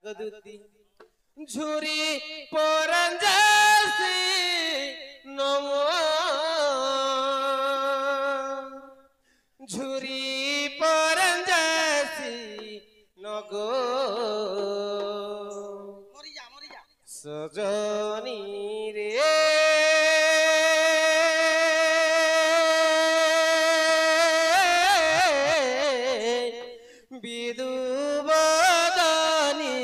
আগদুতি ঝুরি পরঞ্জাসি নম ঝুরি পরঞ্জাসি নগো সজনী রে বিদুবদনী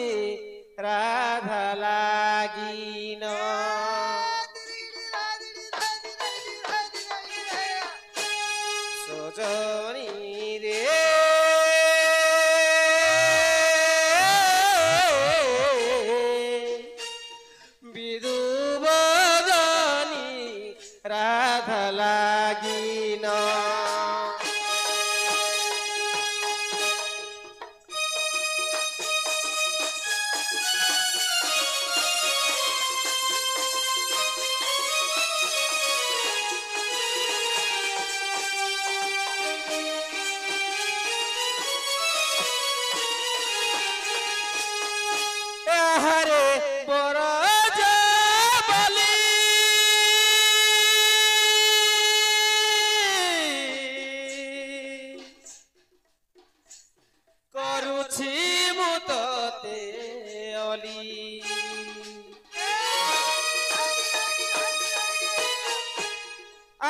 রাধা লাগিন সজনী রে বিদুবদনী রাধা লাগিন হরে বরজ বলি করুছি মু তোতে অলি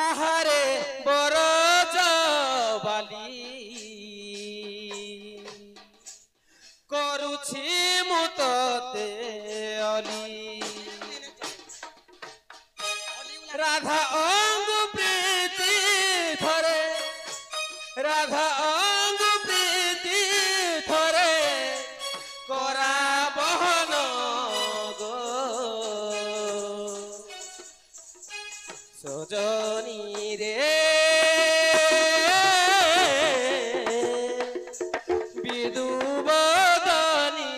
আহারে বরজ বালি করুছি মু তোতে অলি রাধা অঙ্গ প্রীতি ধরে রাধা অঙ্গ প্রীতি ধরে করা বহন গো সজনী রে বিদুবদনী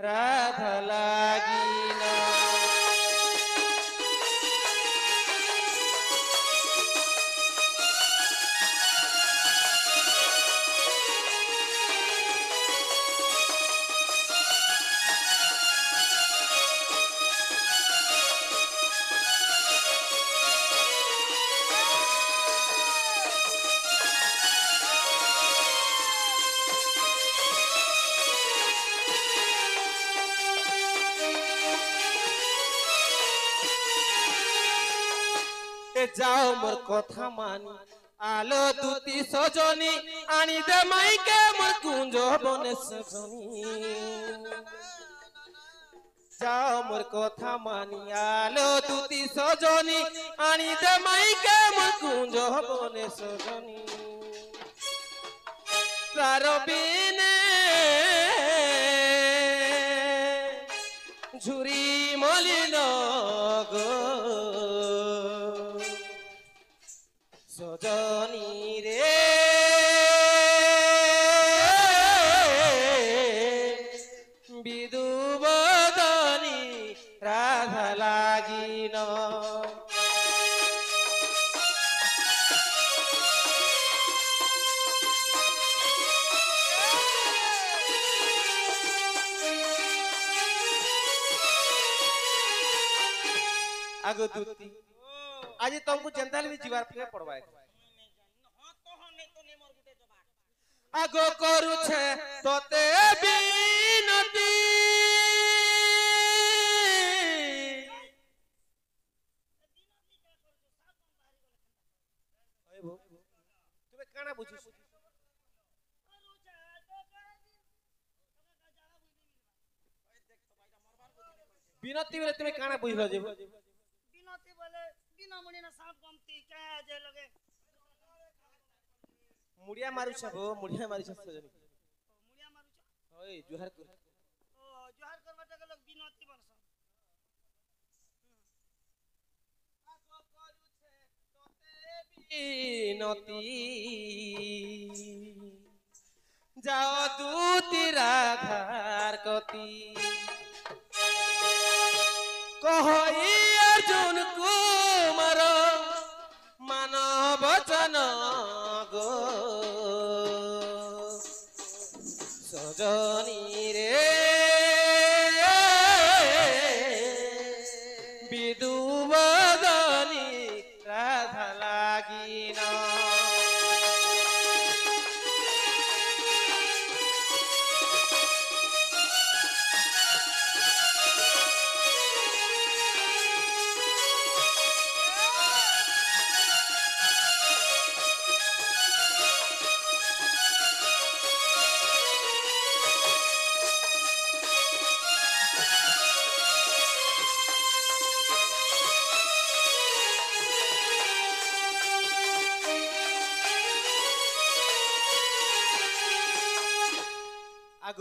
রাধা লাগিন যাও মোর কথা মানি আলো দুতি সজনী আনি দে মাইকে মোর কুঞ্জ বনে সজনী যাও মোর কথা মানি আলো দুতি সজনী আনি দে মাইকে মোর কুঞ্জ বনে সজনী তার বিনে ঝুরি মলিন গো সজনী রে বিদুবদনী রাধা লাগিন আগদুতি आज तुमको जनता भी जीवार पे पड़वा আগো করুছে তোতে বিনতি তুমি কানা বুঝিস বিনতি বলে তুমি কানা বুঝলো যে বিনতি বলে বিনামণি না সাপ কমতি কে যে লগে মুড়িয়া মারুছ গো মুড়িয়া মারুছ সজনী মুড়িয়া মারুছ ওই জোহার কর ও জোহার করবাটা গেল বিনতি বলছ আগো করুছে তোতে বিনতি যাও দুতি রাধার কতি কহই अर्जुन कुमार मानव वचन गो सजनी रे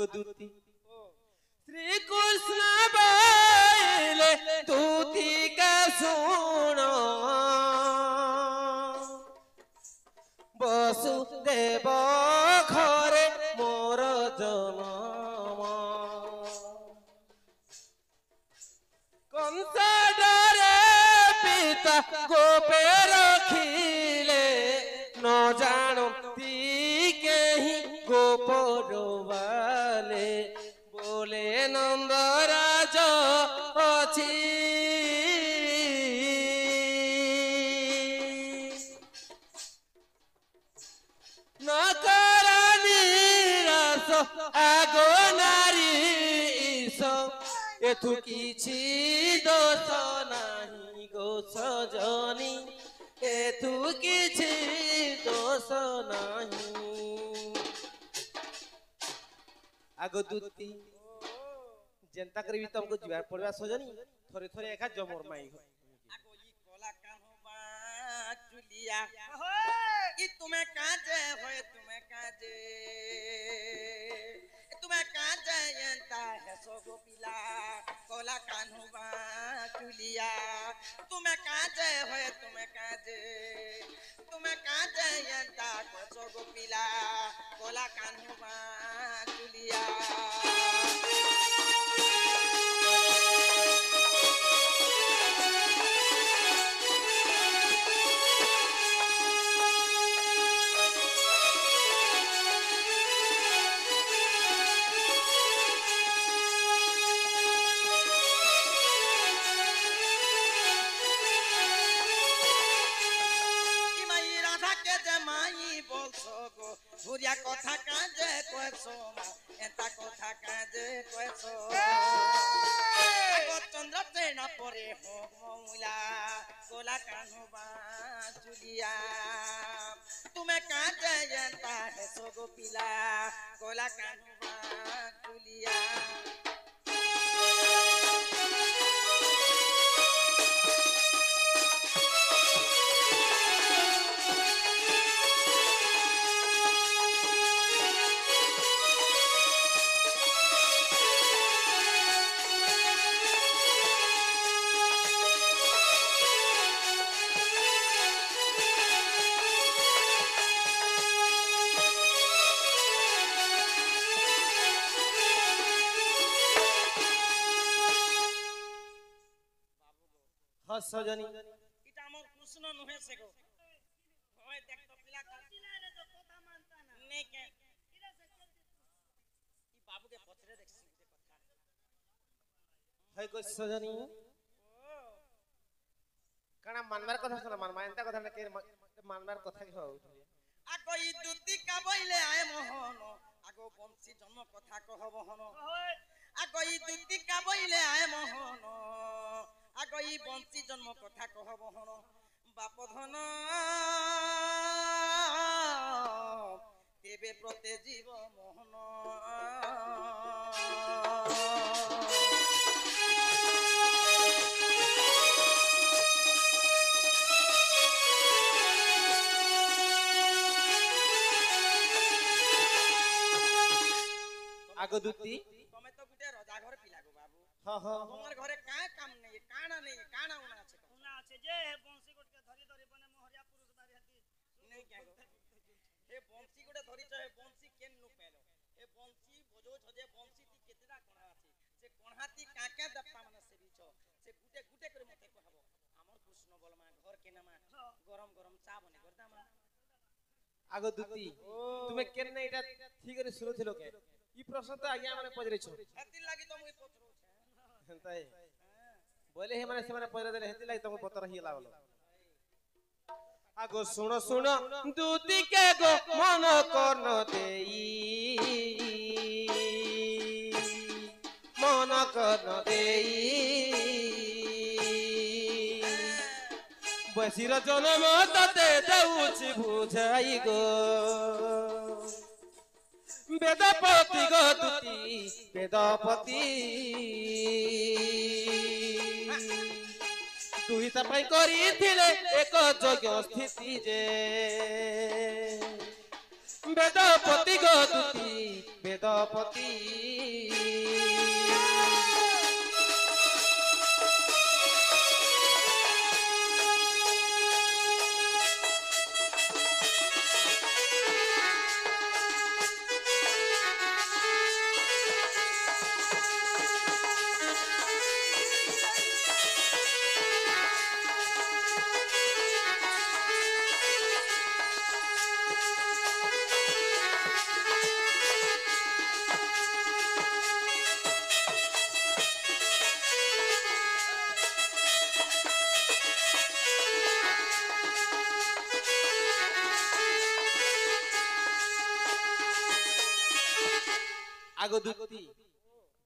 आगो दूती श्री कृष्ण बोले दूती का सुनो वसुदेव घरे मोर जन्म कंस डरे पिता गोपे रखिले न जानती कहीं गोप डोबाले बोले नंदराज अछि न कर निराश आगो नारी एथु किछि दोष नाही गो सजनी एथु किछि दोष नाही आगो दूती जनता करबी तुमको जुआर पड़वा सजनी थोरे थोरे एका जमर माई हो आगो ई कोला कान्होबा चुलिया ई तुम्हें काजे होए तुम्हें काजे यंता है सो गोपिला कोला कान्होबा चुलिया तुम्हें काजे होए तुम्हें काजे यंता है सो गोपिला कोला कान्होबा चुलिया भूरिया कथा काजे कोसो एता कथा काजे कोसो आगो चंद्र सेना परे हो मौला कोला कान्होबा चुलिया तुम्हें काजे एता है सो गोपिला कोला कान्होबा चुलिया सजनी इटा मोर कृष्ण नुहे से गो होय देख तो पिला पिला रे तो कथा मानता ना नहीं के इरा से ई बाबू के पछरे देख सी कथा है को सजनी ओ काना मानबार कथा सुना मानबा एंता कथा ना के मानबार कथा के हो आगो ई दुती का बोइले आए मोहन आगो बंसी जन्म कथा कहब हन होय आगो ई दुती का बोइले आए मोहन आगो ई बंसी जन्म कथा कहब हन बाप धन देवे प्रते जीव मोहन आगो दूती तमे तो गुटे रजा घर पिला गो बाबू हां हां তোমার ঘরে কায় কাম নেই কানা নেই কানা উনা আছে उना আছে যে হে বংশী কোট के धरी धरी बने मोहरिया पुरुष बारी हती नहीं क्या गो हे बंसी गुटे धरी हे बंसी केन नु पेलो हे बंसी बजो छजे बंसी ती केतरा कोणा আছে से कोणाती काके दप्पा माने से बिचो से गुटे गुटे करे मते कहबो हमर कृष्ण बलमा घर के नामा गरम गरम चा बने करता मा आगो दूती तुम्हें केन नहीं एटा ठीक रे सुनो थिलो के ई प्रश्न तो आज्ञा माने पजरे छ हेती लागि त मुई पचरो छे हेंता है बोले हे माने से माने पजरे दे हेती लागि तुम पतर ही लागलो आगो सुनो सुनो दूती के गो मन करन देई मन करन देई बसिर जन्म तते देउछि बुझाई गो वेदपति गो दूती वेदपति दुहिता पाई करिथिले एक यज्ञ स्थिति जे বেদপতি গো দুতি বেদপতি আগ দুতি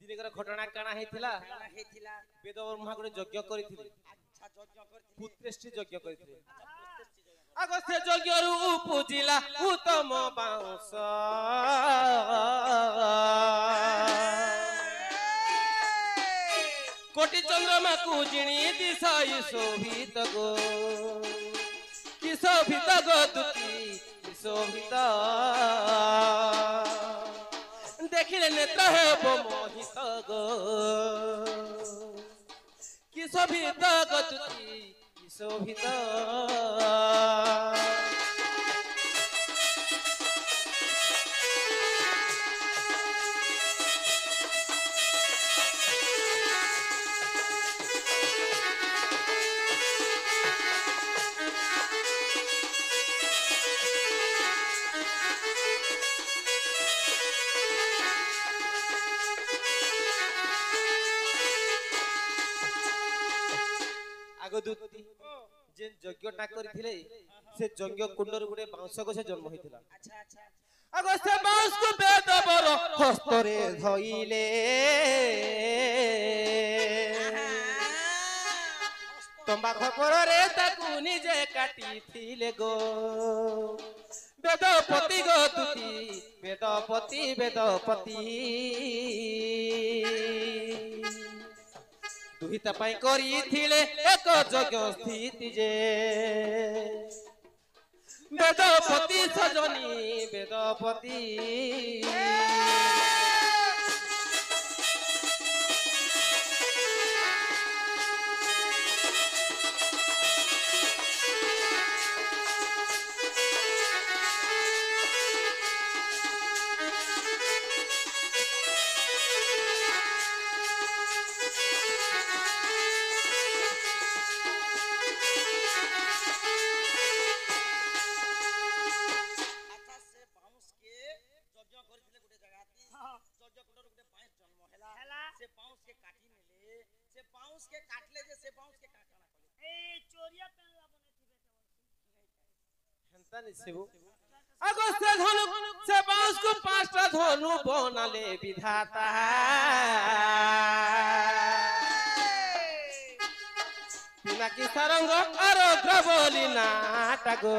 দিনেকর ঘটনা কানা হইছিলা কাଣା ହେଇଥିଲା বেদ ব্রহ্মা করে যজ্ঞ করিଥିଲେ আচ্ছা যজ্ঞ করଥିଲି পুত্রেষ্টি যজ্ঞ করিଥିଲେ আচ্ছা পুত্রেষ্টি যজ্ঞ আগ সে যজ্ঞরু উপজিলা উত্তম বাউঁশ কোটি চন্দ্রমা কু জিনি দিশাই শোভিত গো কি শোভিত গো দুতি কি শোভিত দেখিলে নেত্র হেব মোহিত গো কি শোভিত গো দুতি কি শোভিত আগ দুতি যে যজ্ঞটা করিଥିଲେ সে যজ্ঞ কুণ্ডর গুড়ে বাউঁশ গছে জন্ম হইଥିଲା আচ্ছা আচ্ছা আগ সে বাউঁশকু বেদ বর হস্তরে ধইলে তম্বা খপরে তাকু নিজে কাটিছিলে গো বেদপতি গো দুতি বেদপতি বেদপতি দুহিতা পাই করিছিলে এক যজ্ঞ স্থিতি যে বেদপতি সজনী বেদপতি আচ্ছা সে বাউঁশকে যজ্ঞ করিଥିଲେ গোটে জায়গাতি যজ্ঞ কুণ্ডর গোটে বাঁশ জন্ম হেলা হেলা। সে বাউঁশকে কাটি নেলে সে বাউঁশকে কাটলে যে সে বাউঁশকে কাটা না কলে এই চোরিয়া পেনলা বনে থিবে হেন্তা নিছেবু আগ সে ধনু সে বাউঁশকু পাঁচটা ধনু বনালে বিধাতা পিনাকি সারঙ্গ আর গ্রবলি নাটা গো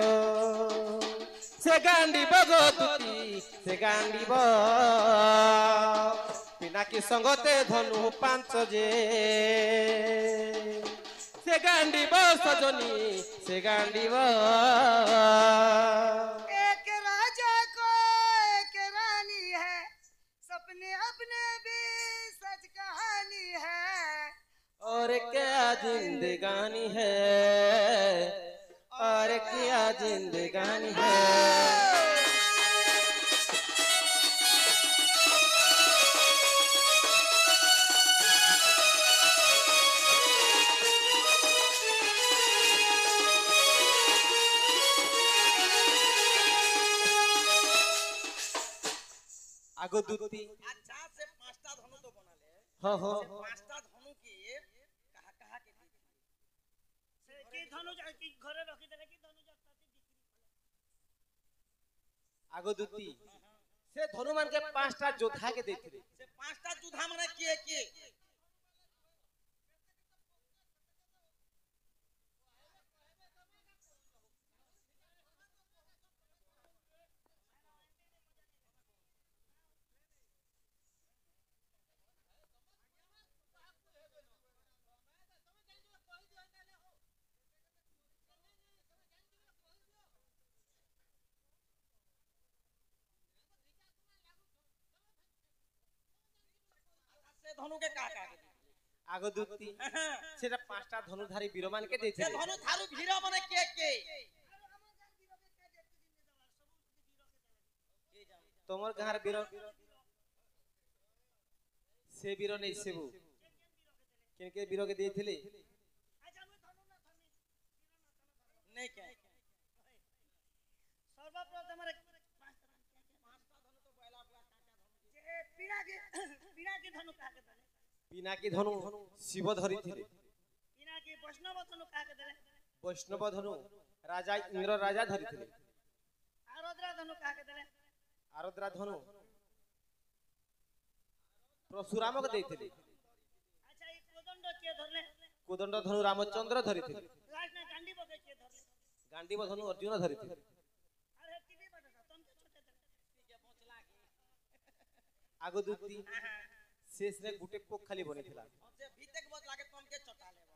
সে গান্ডিব গো দুতি সে গান্ডিব পিনাকি সঙ্গতে ধনু পাঁচ যে সে গান্ডিব সজনী সে গান্ডিব एक राजा को एक रानी है सपने अपने भी सच कहानी है और क्या जिंदगानी है और क्या जिंदगानी है আগো দুতি আচ্ছা সে পাঁচটা ধনু তো বনালে হ হ সে পাঁচটা ধনুকে কাহা কাহা কে দিয়েছিল से की धनु जा की घरे रखी देले की धनु जाता थी बिक्री আগো দুতি সে ধনুমানকে পাঁচটা যোদ্ধাকে ଦେଇଥିଲେ সে পাঁচটা যোদ্ধা মানে কিଏ কিଏ ধনুকে কাকে কাকে আগ দুতি সেটা পাঁচটা ধনুধারী বীরমানকে সে দিয়েছিল ধনু ধারু ভীর মানে কে কে তোমার গাঁর বীর সে বীর নেই সেবু কেনকে বীরকে দিয়েছিলে নেই কে সর্বপ্রথম পাঁচটা ধনু তো বয়লা বুয়া কাকা ধনু পিনাকি ধনু কাকে দেলে পিনাকি ধনু শিব ধরিଥିଲେ পিনাকি বৈষ্ণব ধনু কাকে দেলে বৈষ্ণব ধনু রাজা ইন্দ্র রাজা ধরিଥିଲେ আরদ্রা ধনু কাকে দেলে আরদ্রা ধনু পরশুরামকে ଦେଇଥିଲେ আচ্ছা এই কোদণ্ড কে ধরলে কোদণ্ড ধনু রামচন্দ্র ধরিଥିଲେ লাস্ট না গান্ডীবকে কে ধরলে গান্ডীব ধনু অর্জুন ধরিଥିଲେ আরে তিবি বাটা তমকে ছোটে দেলে টিকে পচলা কি আগ দুতি শেষরে গুটে পোক খালি বনিଥିଲା যে ভিতেক বচ লাগে তমকে চটালে বলো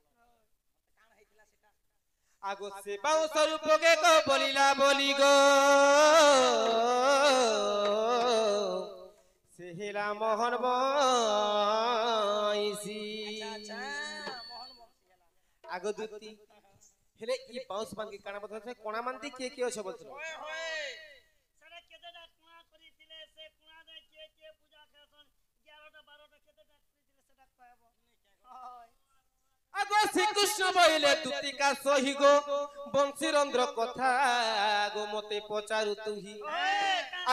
কাণ হইতিলা সেটা আগ সেবাও স্বরূপকে ক বলিলা বলি গো সেহিলা মোহন বইসি আচ্ছা মোহন বংশী হেলা আগ দুতি হেলে ই বাউস মান কি কানা বলছে কোনা মানতি কে কে আছে বলছিল ওয়ে ওয়ে সেটা কেতেটা কুয়া করিছিলে সে কুয়া দে কে পূজা খেসন 11টা 12টা কেতেটা করিছিলে সেটা কয়ব হয় আগ শ্রীকৃষ্ণ বইলে দুতিকা সহি গো বংশীরন্দ্র কথা গো মতে পচারু তুহি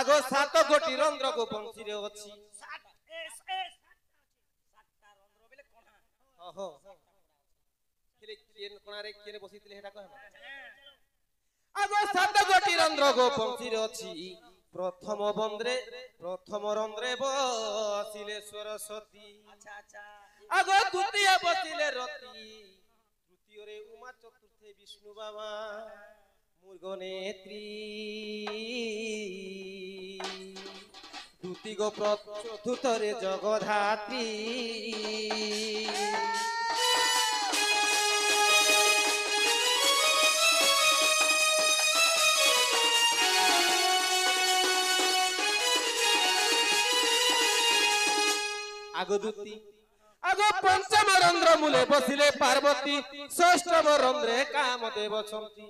আগ সাত কোটি রন্ধ্র গো বংশীরে ଅଛି 7টা রন্ধ্র বলে কোণা ওহো হেলে কেন কোনারে কেনে বসিଥିଲେ হেটা কহবা আগ সাত কোটি রন্ধ্র গো বংশীরে ଅଛି প্রথম বন্দ্রে প্রথম রন্ধ্রে বসিলে সরস্বতী আচ্ছা আগ দ্বিতীয় বসিলে রতি তৃতীয়রে উমা চতুর্থে বিষ্ণু বাবা মুর্গনেত্রী দ্বিতীয় চতুর্থরে জগধাত্রী আগ দুতি আগ পঞ্চম রন্ধ্র মূলে বসিলে পার্বতী ষষ্ঠম রন্ধ্রে কামদেব অছন্তি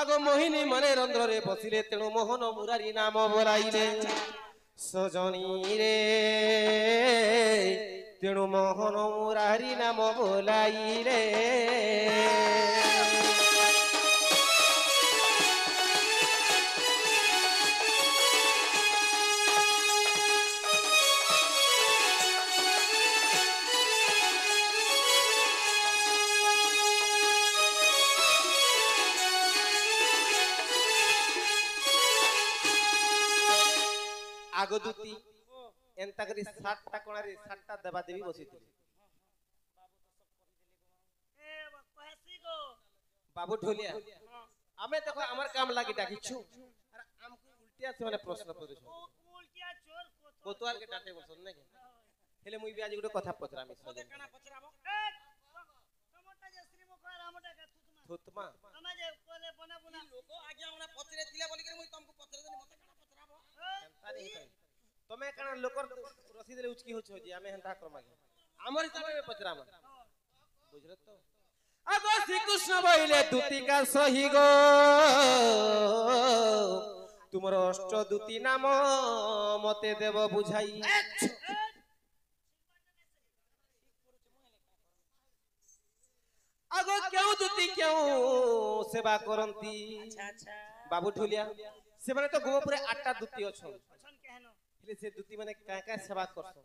আগ মোহিনী মনে রন্ধ্রে বসিলে তেণু মোহন মুরারি নাম বলাইলে সজনী রে তেণু মোহন মুরারি নাম বলাইলে আগ দুতি এন্তা করে 7টা কোণারে 7টা দেবা দেবী বসিଥିଲେ এ কহেছি গো বাবু ঢোলিয়া আমি দেখো আমার কাম লাগি ডাকিছু আর আমকু উল্টিয়া সে মানে প্রশ্ন করেছ উল্টিয়া চোর কোতোয়াল কে ডাটে বসন নাকি হেলে মুই বি আজ গুটে কথা পচরামি ওদের কানা পচরাবো তোমারটা যে শ্রীমুখ আর আমটা কা থুতমা তুমি যে কোলে বনাবো না লোক আগে আমরা পচরে দিলে বলি করে মুই তমকু পচরে দেনি মতে কানা পচরাবো হেন্তা নেই পাই তুমি কানা লোকর রসি দেলে উচকি হচ্ছে যে আমি হেন্তা ক্রমাগে আমার হিসাবে পচরামা বুঝলে তো আগ শ্রীকৃষ্ণ বইলে দুতিকা সহি গো তোমার অষ্টদূতি নাম মতে দেব বুঝাই আগ কেউ দুতি কেউ সেবা করন্তি আচ্ছা বাবু ঠুলিয়া সেমানে তো গোপুরে 8টা দুতি অছন অছন কেন হেলে সে দুতি মানে কাকা সেবা করছ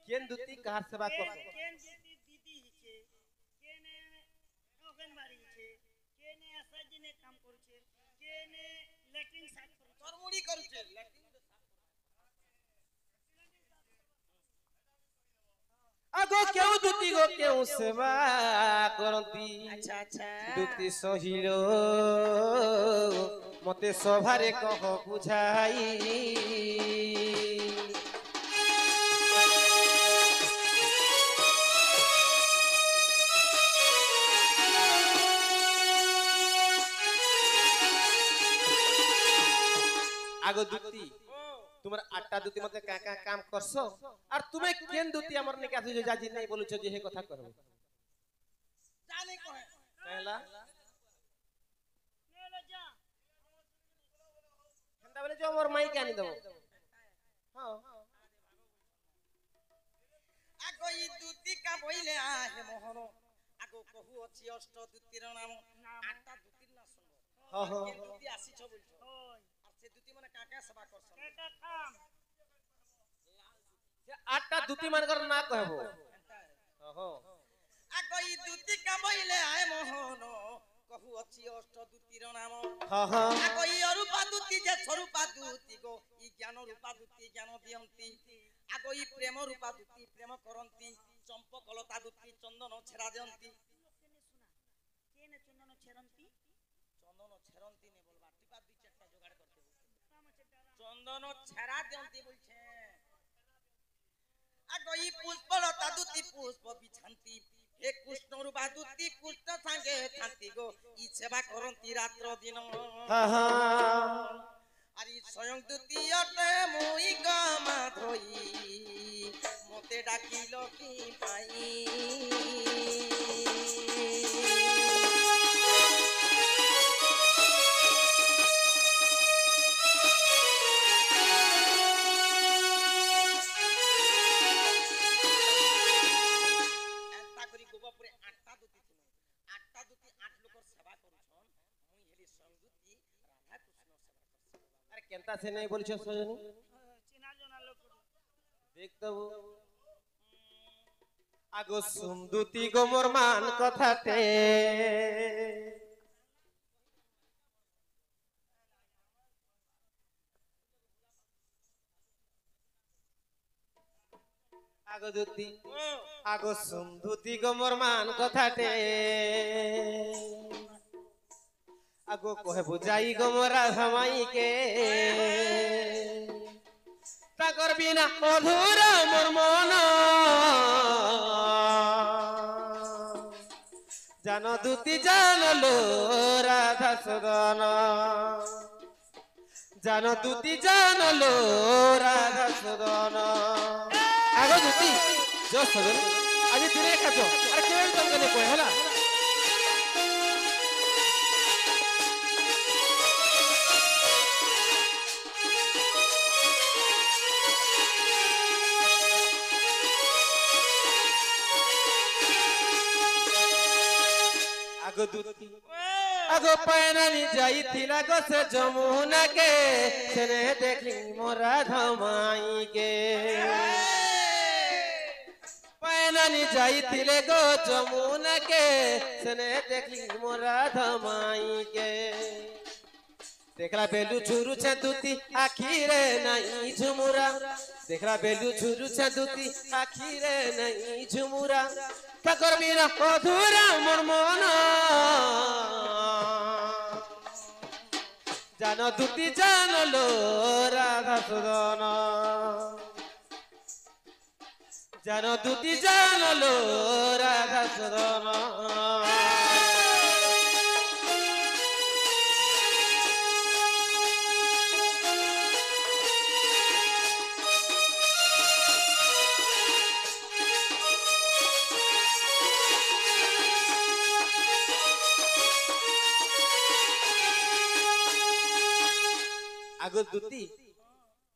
কেন দুতি কাহার সেবা করছ কেন যেতি দিদি হিছে কেনে অঙ্গনবাড়ি হিছে কেনে আশাজিনে কাম করছে কেনে লেট্রিন সাফ করছে চরমুড়ি করছে আগ কেউ দুতি গো কেউ সেবা করন্তি আচ্ছা দুতি সহিল মতে সভারে কহ বুঝাই আগ দুতি তোমার আটটা দুতি মতে কা কা কাম করছো আর তুমি কেন দুতি আমার নিকে আসো যে জাজি নাই বলছো যে হে কথা করব জানি কহে कहला নেলে যা হেনতা বলে যে আমার মাইকে আনি দেব হ্যাঁ আগো ই দুতি কা বইলে আহে মোহন আগো কহু অছি অষ্ট দুতির নাম আটটা দুতির না শুনবো হ্যাঁ হ্যাঁ কেন দুতি আসিছ বলছো ওই আর সে দুতি মানে কাকা সেবা করছ কেটা কাম যে আটটা দুতি মানকর না কহবো হ্যাঁ আগো ই দুতি কা বইলে আহে মোহন কহু অছি অষ্ট দুতির নাম হ্যাঁ হ্যাঁ আগো ই অরূপা দুতি যে স্বরূপা দুতি গো ই জ্ঞান রূপা দুতি জ্ঞান দিয়ন্তি আগো ই প্রেম রূপা দুতি প্রেম করন্তি চম্পকলতা দুতি চন্দন ছেড়া দিয়ন্তি কেনে চন্দন ছেরন্তি চন্দন ছেড়ন্তি নে বলবা টিপা দুই চারটা জোগাড় করতে বলছে কাম আছে তারা চন্দন ছেড়া দিয়ন্তি বলছে আগো ই পুষ্পলতা দুতি পুষ্প বিছান্তি হে কৃষ্ণ রূপা দুতি কৃষ্ণ সাঙ্গে থান্তি গো ই সেবা করন্তি রাত্র দিন হ্যাঁ হ্যাঁ আরি স্বয়ং দ্বিতীয়তে মুই গামা ধই মতে ডাকিল কি পাই এন্তা করি গোবপুরে আটটা দুতি ছিল আটটা দুতি আট লোকর সেবা করছন মুই হেলি স্বয়ং দুতি রাধা কৃষ্ণ সেবা করছি আরে কেনতা সে নাই বলছো সজনী চেনা জনা লোক দেখ দেবো আগো সুমদুতি গো মোর মান কথাতে আগো দুতি আগো সুমদুতি গো মোর মান কথাতে আগো কহে বুঝাই গো মোরা ধমাইকে তাকর বিনা অধুরা মোর মন জানো দুতি জানলো রাধা সদন জানো দুতি জানলো রাধা সদন আগো দুতি জো সদন আজি দিনে খাজো আরে কেউ তোমাকে কই হলা আগো দুতি আগো পায়নানি যাইতিলা গো সে যমুনা কে সেনে দেখলি মোরা ধমাইকে পায়নানি যাইতিলে গো যমুনা কে সেনে দেখলি মোরা ধমাইকে देखला बेलू छुरु छदुती आखिरे नहीं झुमुरा देखला बेलू छुरु छदुती आखिरे नहीं झुमुरा का करबी ना अधूरा मोर मन जानो दुती जानलो राधा सुदन जानो दुती जानलो राधा सुदन আগো দুতি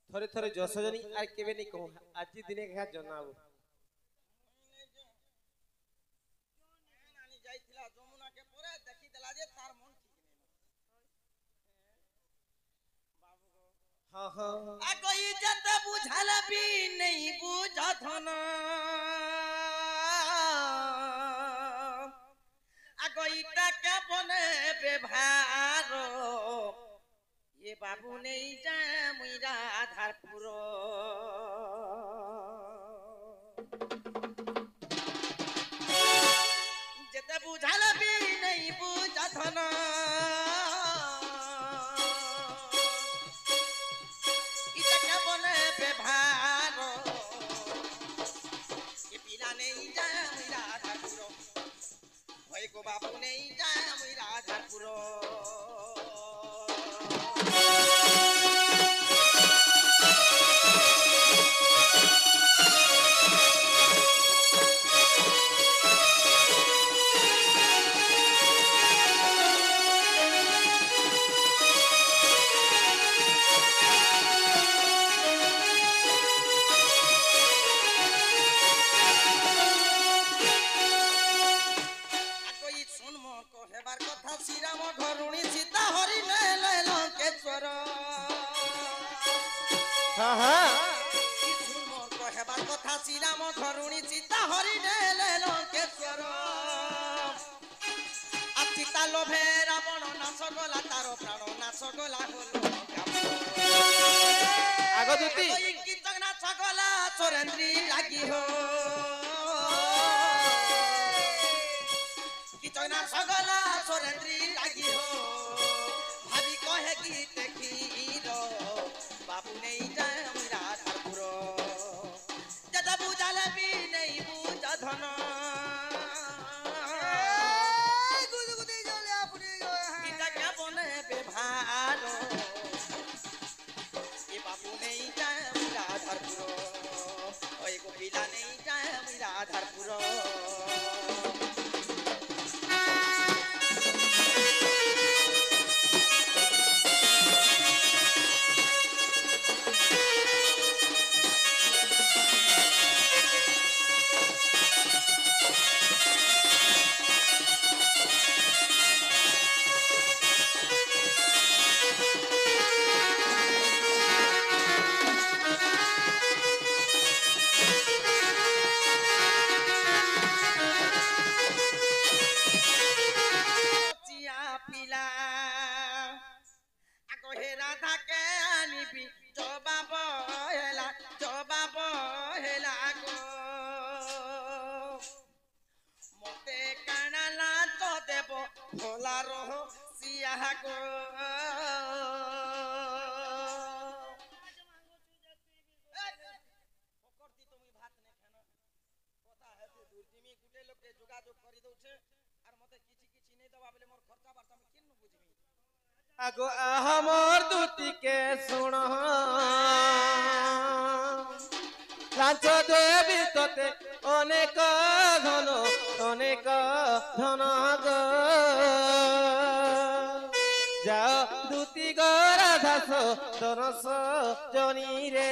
থরে থরে যশজনী আর কেবে নি কহু আজি দিনে ঘা জনাবো নানি যাইছিলা যমুনাকে পরে দেখি দেলা যে তার মন ঠিক নেই বাবু গো হ্যাঁ হ্যাঁ আগো ইজ্জত বুঝাল বি নেই বুঝথন আগো ইটা কে বনে ব্যবহার ये बाबू नहीं जाए मुई राधारपुर जेते बुझाल भी नहीं बुझथन इता के बने व्यवहार ये पिला नहीं जाए मुई राधारपुर भाई को बाबू नहीं जाए मुई राधारपुर লোভে রাবণ নাশ গলা তার প্রাণ নাশ গলা হলো আগো দুতি কীচক নাশ গলা সরেন্দ্রী লাগি হো কীচক নাশ গলা সরেন্দ্রী লাগি হো ভাবি কহে কি দেখিল বাবু নেই যায় রাধাপুর যেটা বুঝালে বি নেই বুঝা ধন আগো আমার দুতিকে শুণ লাঞ্চ দেবী তোতে অনেক ধন গো যাও দুতি গো রাধাস দনস জনি রে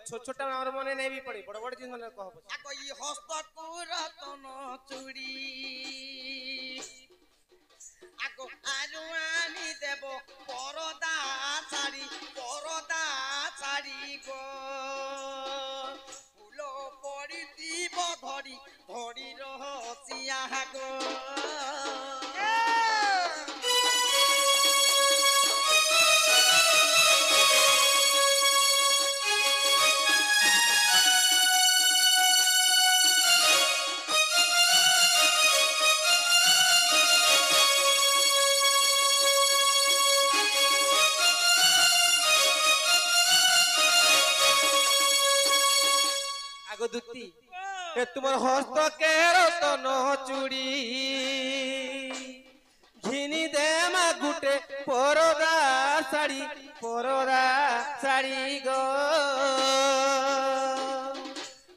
ছোট ছোট আমার মনে নেই পড়ে বড় বড় জিনিস মনে কহ হস্ত রতন চুড়ি আগো আরু আনি দেব পরদা শাড়ি গো ফুল পড়িব ধরি ধরি রহসিয়া গো দুতি এ তোমার হস্তকে রতন চুড়ি ঘিনি দে মা গুটে পরদা শাড়ি গো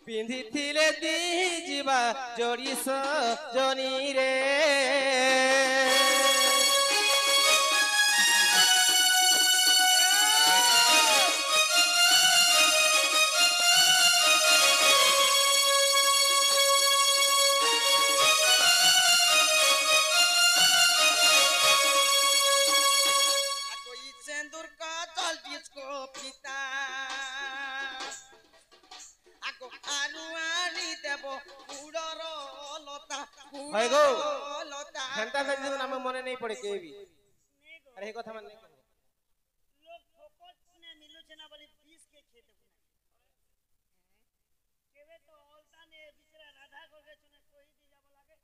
পিঁধিলে দি ଯିବା ଯୋଡ଼ି ସଜନୀରେ गो घंटा से दिन नाम मने नहीं पड़े के भी अरे कथा मन नहीं लोग फोकस ने मिलु छे ना बोली 20 के खेत बुना केवे तो औलता ने बिचरा राधा को के चने कोई दी जाब लागे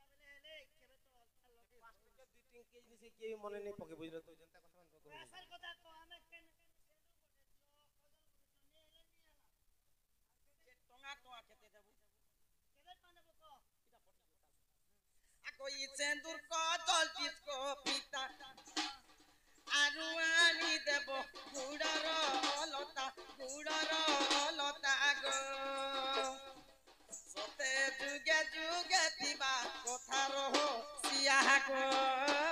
आरु ले केवे तो औलता लगे पांच के दू तीन के जिसे के मने नहीं पके बुझलो तो जनता कथा मन पके असल कथा तो हमें केन टोंगा खेते देबू कोई सेंदूर को जल जिसको पीता आरु आनी देव गुड़र लता गो सते जुगे जुगे दिबा कथा रहो କଣ